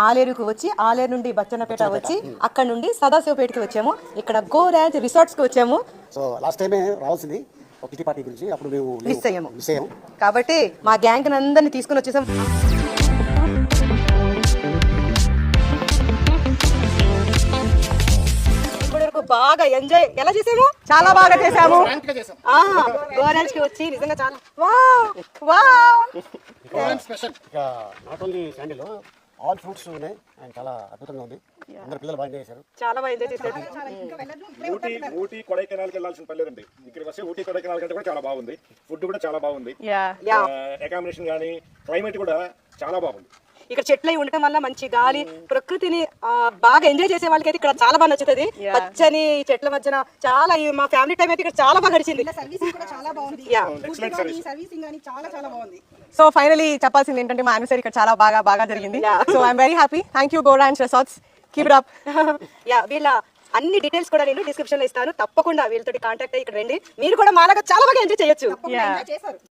ఆలేరుకు వచ్చి ఆలేరు నుండి బచ్చన్నపేట వచ్చి అక్కడ నుండి సదాశివపేటకి వచ్చాము. ఇక్కడ గో ర్యాంచ్ రిసార్ట్స్కి వచ్చాము. సో లాస్ట్ టైమే రావాల్సింది ఒక కిటీ పార్టీ గురించి, అప్పుడు మేము మిస్ అయ్యాము. కాబట్టి మా గ్యాంగ్ అందరినీ తీసుకుని వచ్చేసాం. బాగా ఎంజాయ్ ఎలా చేసాము, చాలా బాగా చేసాము. గోరెంజ్ కి వచ్చి నిజంగా చాలా not only sandal, all fruits ఉన్నాయి అండ్ చాలా అద్భుతంగా ఉంది. అందరు పిల్లలు బాగా ఎంజాయ్ చేశారు, చాలా బాగా ఎంజాయ్ చేశారు. ఊటీ కొడైకెనాల్కి వెళ్ళాల్సిన పర్లేదండి. ఇక్కడికి వస్తే ఊటీ కొడైకెనాల్ కంటే కూడా చాలా బాగుంది. ఫుడ్ కూడా చాలా బాగుంది. అకామిడేషన్ కానీ క్లైమేట్ కూడా చాలా బాగుంది. ఇక్కడ చెట్లు ఉండటం వల్ల మంచి గాలి, ప్రకృతిని బాగా ఎంజాయ్ చేసే వాళ్ళకి అయితే ఇక్కడ చాలా బాగా నచ్చుతుంది. పచ్చని చెట్ల మధ్యన చాలా మా ఫ్యామిలీ టైం అయితే ఇక్కడ చాలా బాగా గడిచింది. సో ఫైనలీ చెప్పాల్సింది ఏంటంటే మా యానివర్సరీ ఇక్కడ చాలా బాగా జరిగింది. So I'm very happy. Thank you go ranch resorts, keep it up. వీళ్ళ అన్ని డీటెయిల్స్ కూడా నేను డిస్క్రిప్షన్ లో ఇస్తాను. తప్పకుండా వీళ్ళతో కాంటాక్ట్ అయ్యి ఇక్కడ రండి. మీరు కూడా మాలాగా చాలా బాగా ఎంజాయ్ చేయొచ్చు.